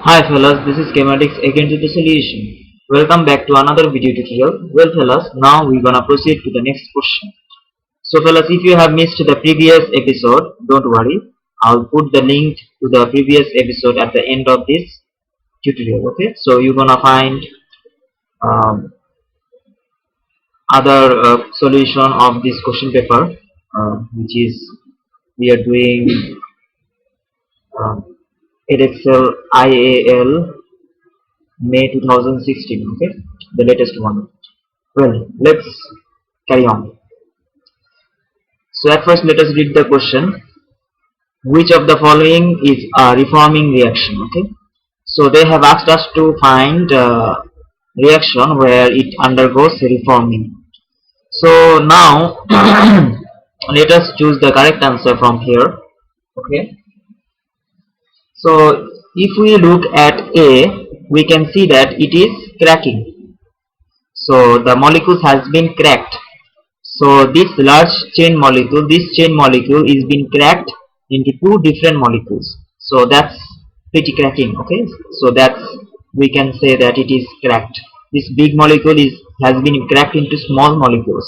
Hi fellas, this is Schematics again to the solution. Welcome back to another video tutorial. Well fellas, now we're gonna proceed to the next question. So fellas, if you have missed the previous episode, don't worry. I'll put the link to the previous episode at the end of this tutorial. Okay, so you're gonna find um, other solution of this question paper, which is we are doing Edexcel IAL May 2016. Okay, the latest one. Well, let's carry on. So at first let us read the question. Which of the following is a reforming reaction? Okay. So they have asked us to find a reaction where it undergoes reforming. So now let us choose the correct answer from here. Okay. So if we look at A, we can see that it is cracking. So the molecules has been cracked. So this chain molecule is being cracked into two different molecules. So that's pretty cracking. Okay, so that's we can say that it is cracked. This big molecule has been cracked into small molecules,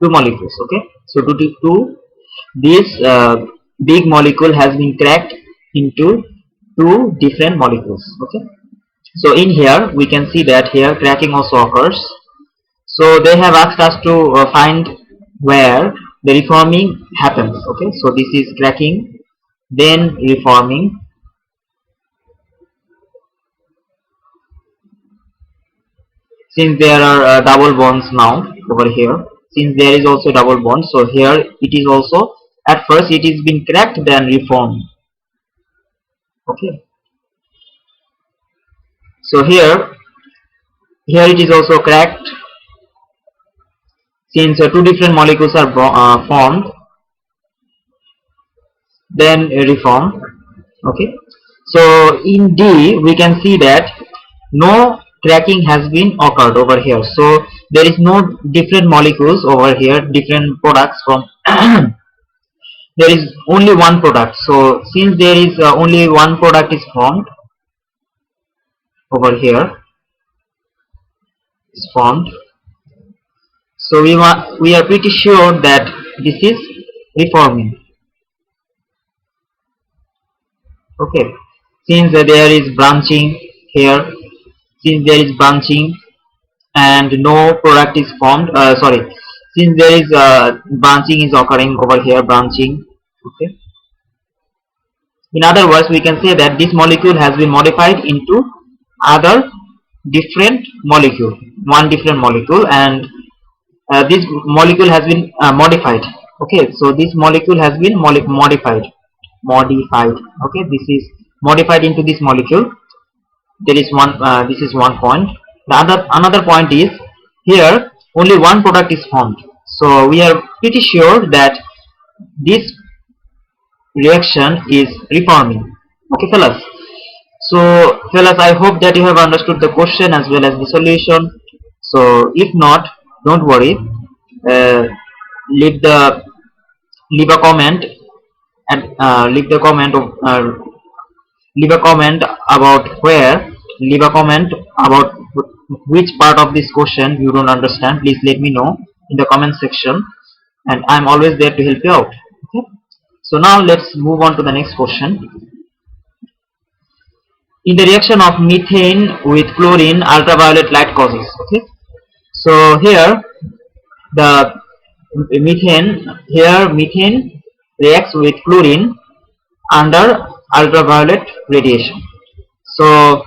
two molecules. Okay, so this big molecule has been cracked into two different molecules. Okay, so in here we can see that here cracking also occurs. So they have asked us to find where the reforming happens. Okay, so this is cracking, then reforming. Since there are double bonds now over here, since there is also double bond, so here it is also at first it is being cracked, then reformed. Okay, so here it is also cracked. Since two different molecules are formed, then reformed. Okay, so in D we can see that no cracking has been occurred over here, so there is no different molecules over here, different products from there is only one product. So since there is only one product is formed over here, is formed, so we are pretty sure that this is reforming. Okay, since there is branching here, since there is branching and no product is formed, sorry, since there is branching is occurring over here, branching. Okay, in other words we can say that this molecule has been modified into other different molecule, one different molecule, and this molecule has been modified. Okay, so this molecule has been modified. Okay, this is modified into this molecule. There is one this is one point. The another point is here only one product is formed, so we are pretty sure that this reaction is reforming. Okay fellas, so fellas, I hope that you have understood the question as well as the solution. So if not, don't worry, uh, leave the leave a comment and leave a comment about where leave a comment about which part of this question you don't understand. Please let me know in the comment section, and I'm always there to help you out. Okay, so now let's move on to the next question. In the reaction of methane with chlorine, ultraviolet light causes. Okay, so here the methane reacts with chlorine under ultraviolet radiation. So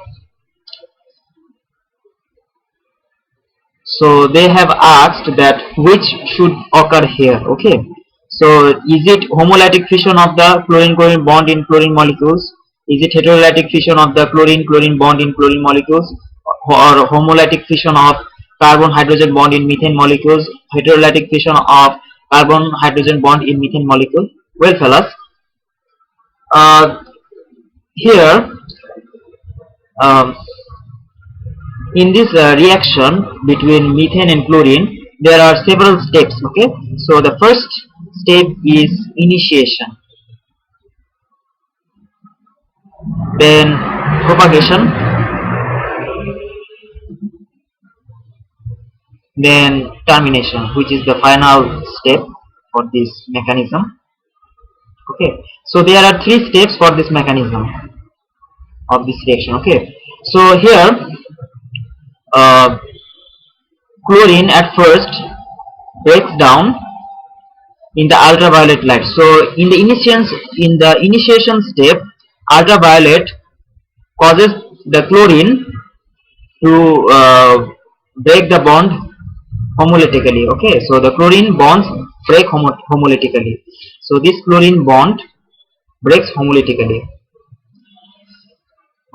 they have asked that which should occur here. Okay, so is it homolytic fission of the chlorine chlorine bond in chlorine molecules, is it heterolytic fission of the chlorine chlorine bond in chlorine molecules, or homolytic fission of carbon hydrogen bond in methane molecules, heterolytic fission of carbon hydrogen bond in methane molecule? Well fellas, uh, here um, in this reaction between methane and chlorine, there are several steps. Okay, so the first step is initiation, then propagation, then termination, which is the final step for this mechanism. Okay, so there are 3 steps for this mechanism of this reaction. Okay, so here chlorine at first breaks down in the ultraviolet light. So in the initiation step, ultraviolet causes the chlorine to break the bond homolytically. Okay, so the chlorine bonds break homolytically. So this chlorine bond breaks homolytically.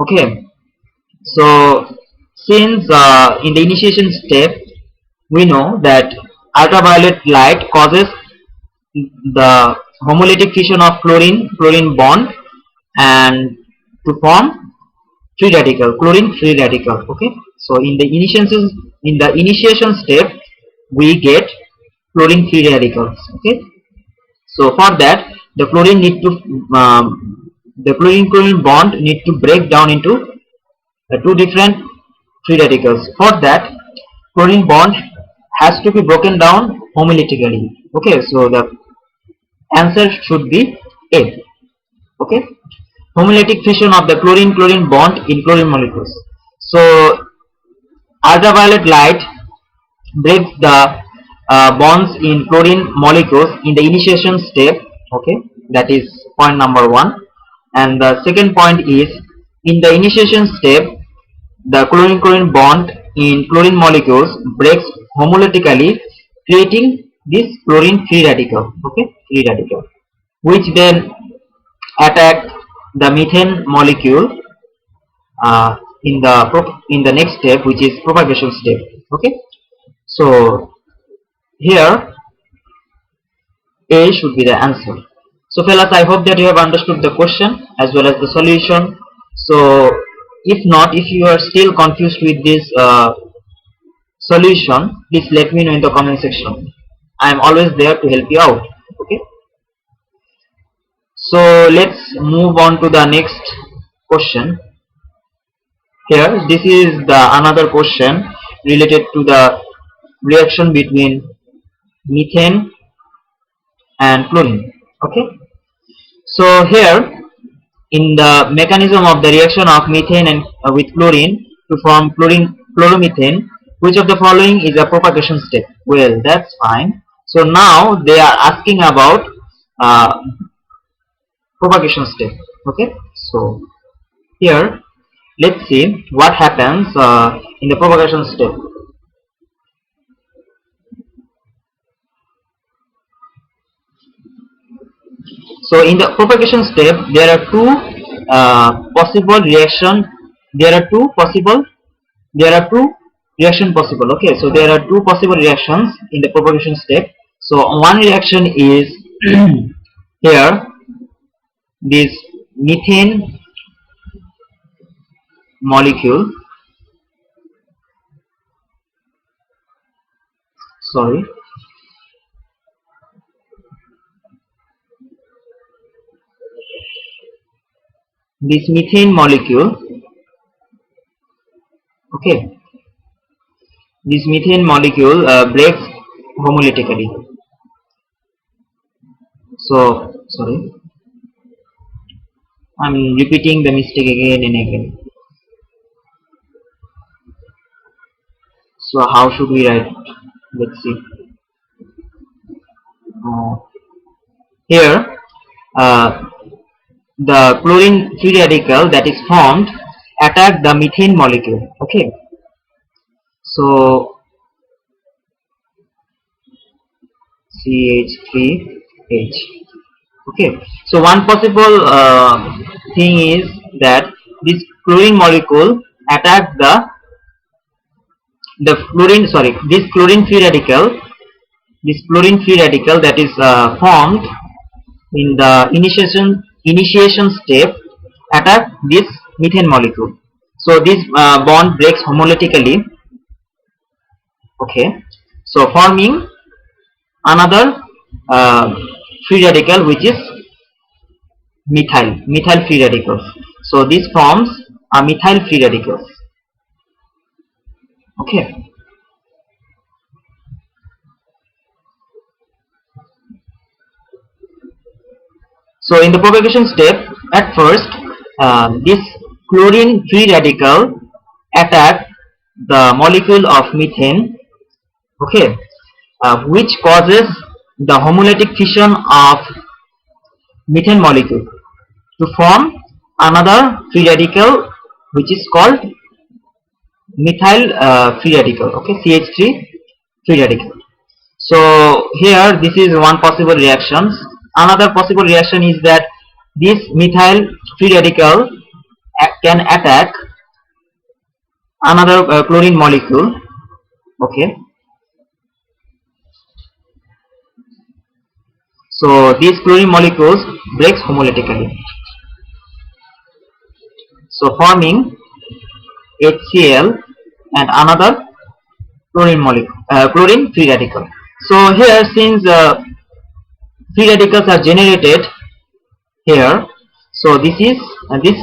Okay, so since in the initiation step we know that ultraviolet light causes the homolytic fission of chlorine bond and to form free radical, chlorine free radical. Okay, so in the initiation step we get chlorine free radicals. Okay, so for that the chlorine chlorine bond need to break down into 2 different free radicals. For that chlorine bond has to be broken down homolytically. Okay, so the answer should be A. Okay, homolytic fission of the chlorine bond in chlorine molecules. So ultraviolet light breaks the bonds in chlorine molecules in the initiation step. Okay, that is point number 1. And the second point is, in the initiation step the chlorine bond in chlorine molecules breaks homolytically, creating this chlorine free radical. Okay, free radical, which then attack the methane molecule in the next step, which is propagation step. Okay, so here A should be the answer. So fellas, I hope that you have understood the question as well as the solution. So if not, if you are still confused with this solution, please let me know in the comment section. I am always there to help you out. Okay, so let's move on to the next question. Here, this is the another question related to the reaction between methane and chlorine. Okay, so here in the mechanism of the reaction of methane and with chlorine to form chloromethane, which of the following is a propagation step? Well, that's fine. So now they are asking about propagation step. Okay, so here let's see what happens in the propagation step. So in the propagation step there are 2 possible reaction. There are 2 reaction possible. Okay, so there are 2 possible reactions in the propagation step. So one reaction is here, this methane molecule, sorry, this methane molecule, okay, this methane molecule breaks homolytically. So sorry, I'm repeating the mistake again and again. So how should we write? Let's see. Here the chlorine free radical that is formed attack the methane molecule. Okay, so CH3H. Okay, so one possible thing is that this chlorine molecule attack this chlorine free radical, that is formed in the initiation step, attack this methane molecule. So this bond breaks homolytically. Okay, so forming another free radical, which is methyl free radicals. So this forms are methyl free radicals. Okay. So in the propagation step, at first, this chlorine free radical attack the molecule of methane, okay, which causes the homolytic fission of methane molecule to form another free radical, which is called methyl free radical, okay, CH3 free radical. So here this is one possible reaction. Another possible reaction is that this methyl free radical can attack another chlorine molecule, okay. So these chlorine molecules breaks homolytically, so forming HCl and another chlorine molecule, chlorine free radical. So here, since free radicals are generated here, so this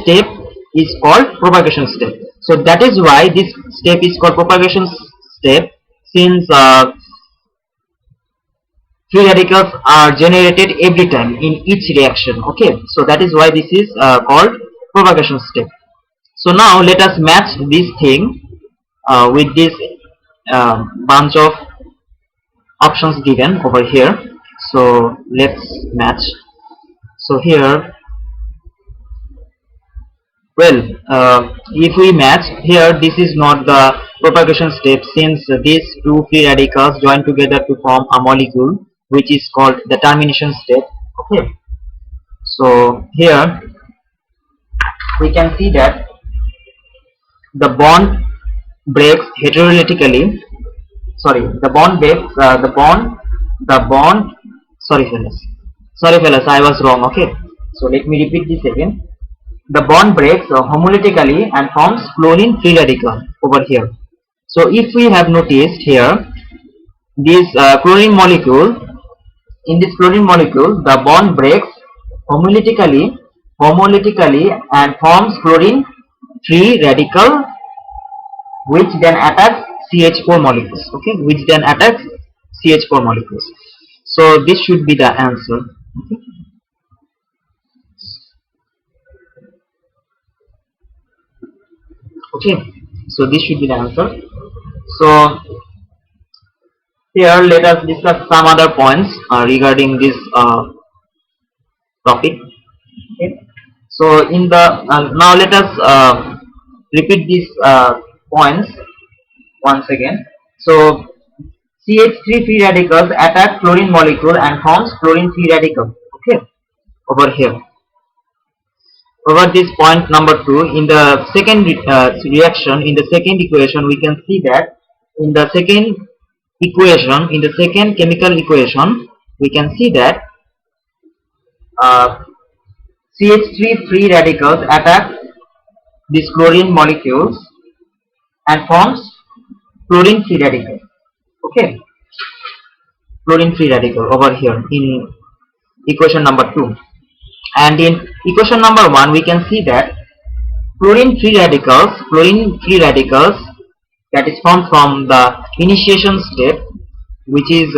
step is called propagation step. So that is why this step is called propagation step, since free radicals are generated every time in each reaction, okay. So that is why this is called propagation step. So now let us match this thing with this bunch of options given over here. So let's match. So here, well, if we match here, this is not the propagation step, since these two free radicals join together to form a molecule, which is called the termination step, okay. So here we can see that the bond breaks heterolytically. Sorry, the bond breaks. Sorry fellas, I was wrong. Okay, so let me repeat this again. The bond breaks homolytically and forms chlorine free radical over here. So if we have noticed here, this chlorine molecule, in this chlorine molecule, the bond breaks homolytically and forms chlorine free radical, which then attacks CH4 molecules, okay, which then attacks CH4 molecules. So this should be the answer, okay. So this should be the answer. So here let us discuss some other points regarding this topic, okay. So in the now let us repeat these points once again. So CH3 free radicals attack chlorine molecule and forms chlorine free radical, okay, over here. Over this point number 2, in the second reaction, in the second equation, we can see that in the second equation, in the second chemical equation, we can see that CH3 free radicals attack these chlorine molecules and forms chlorine free radical, okay, chlorine free radical over here in equation number 2. And in equation number 1, we can see that chlorine free radicals that is formed from the initiation step, which is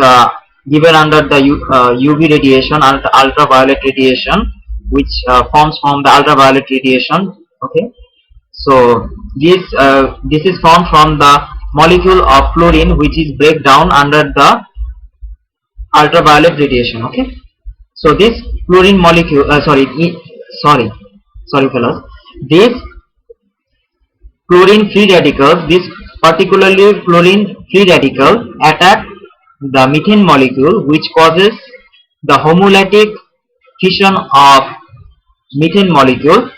given under the UV radiation, ultraviolet radiation, which forms from the ultraviolet radiation, okay. So this is formed from the molecule of chlorine, which is break down under the ultraviolet radiation, okay. So this chlorine molecule, sorry fellas, this chlorine free radicals, this particularly chlorine free radical attack the methane molecule, which causes the homolytic fission of methane molecule,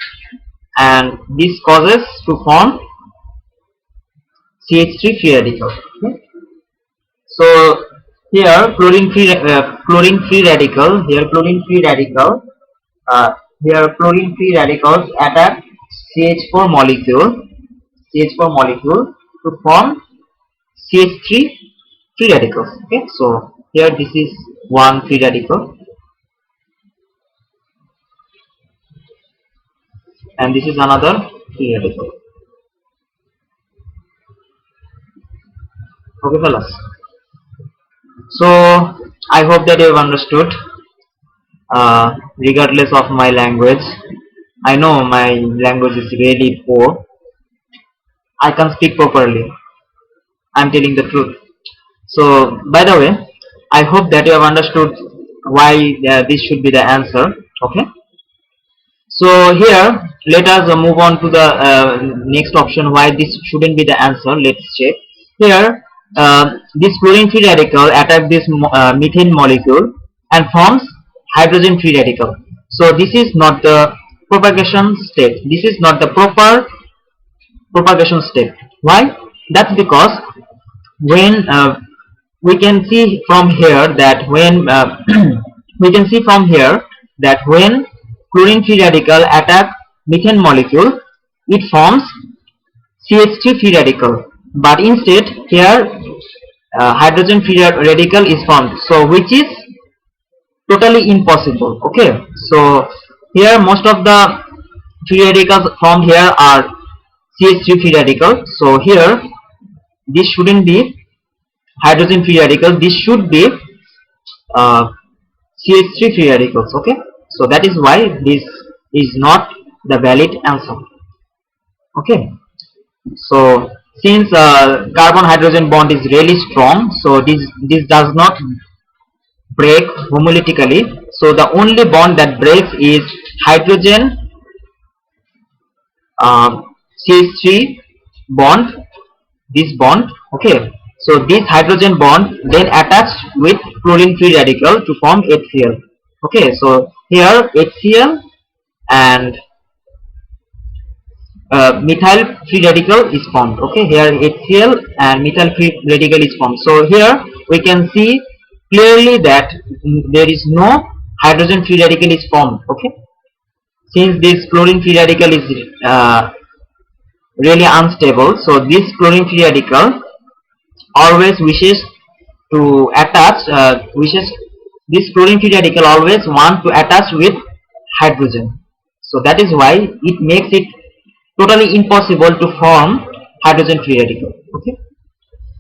and this causes to form CH3 free radical, okay. So here chlorine free radical, here chlorine free radicals attack CH4 molecule to form CH3 free radicals, okay. So here this is one free radical and this is another free radical. Okay, fellas. So I hope that you have understood. Regardless of my language, I know my language is really poor. I can't speak properly. I'm telling the truth. So, by the way, I hope that you have understood why this should be the answer. Okay. So here, let us move on to the next option. Why this shouldn't be the answer? Let's check. Here, this chlorine free radical attack this methane molecule and forms hydrogen free radical. So this is not the propagation step. This is not the proper propagation step. Why? That's because when we can see from here that when we can see from here that when chlorine free radical attack methane molecule, it forms CH3 free radical, but instead here hydrogen free radical is formed, so which is totally impossible. Okay, so here most of the free radicals formed here are CH3 free radical, so here this shouldn't be hydrogen free radical, this should be CH3 free radicals. Okay, so that is why this is not the valid answer. Okay, so since carbon hydrogen bond is really strong, so this does not break homolytically, so the only bond that breaks is hydrogen CH3 bond, this bond. Okay, so this hydrogen bond then attached with chlorine free radical to form HCl. Okay, so here HCl and methyl free radical is formed. Okay, here HCl and methyl free radical is formed. So here we can see clearly that there is no hydrogen free radical is formed. Okay, since this chlorine free radical is really unstable, so this chlorine free radical always wishes to attach this chlorine free radical always want to attach with hydrogen, so that is why it makes it totally impossible to form hydrogen free radical. Okay,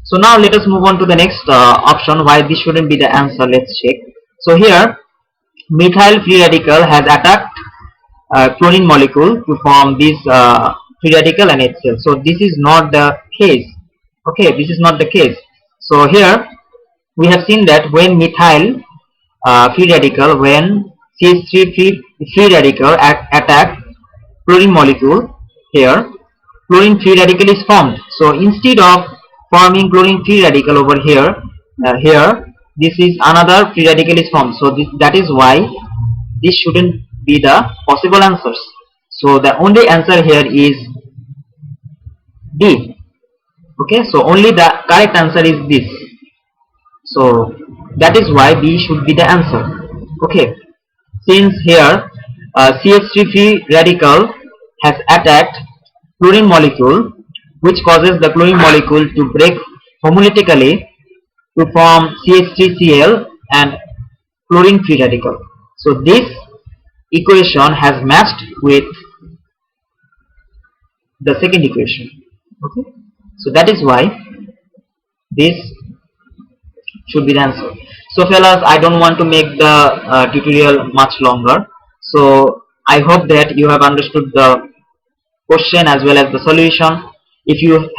so now let us move on to the next option. Why this shouldn't be the answer? Let's check. So here methyl free radical has attacked chlorine molecule to form this free radical and HCl. So this is not the case. Okay, this is not the case. So here we have seen that when methyl free radical, when CH3 free radical attack chlorine molecule, here chlorine free radical is formed. So instead of forming chlorine free radical over here, here this is another free radical is formed. So that is why this shouldn't be the possible answers. So the only answer here is D. Okay, so only the correct answer is this. So that is why B should be the answer. Okay, since here CH3 free radical has attacked chlorine molecule, which causes the chlorine molecule to break homolytically to form CH3Cl and chlorine free radical. So this equation has matched with the second equation. Okay, so that is why this should be the answer. So fellas, I don't want to make the tutorial much longer, so I hope that you have understood the question as well as the solution. If you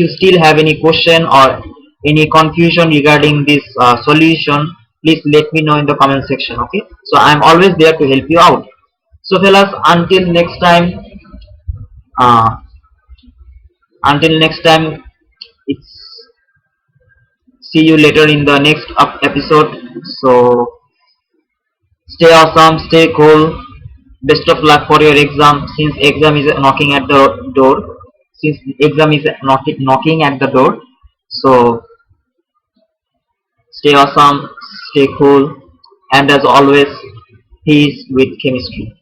still have any question or any confusion regarding this solution, please let me know in the comment section. Okay, so I'm always there to help you out. So fellas, until next time, it's see you later in the next episode. So stay awesome, stay cool, best of luck for your exam, since exam is knocking at the door. So stay awesome, stay cool, and as always, peace with chemistry.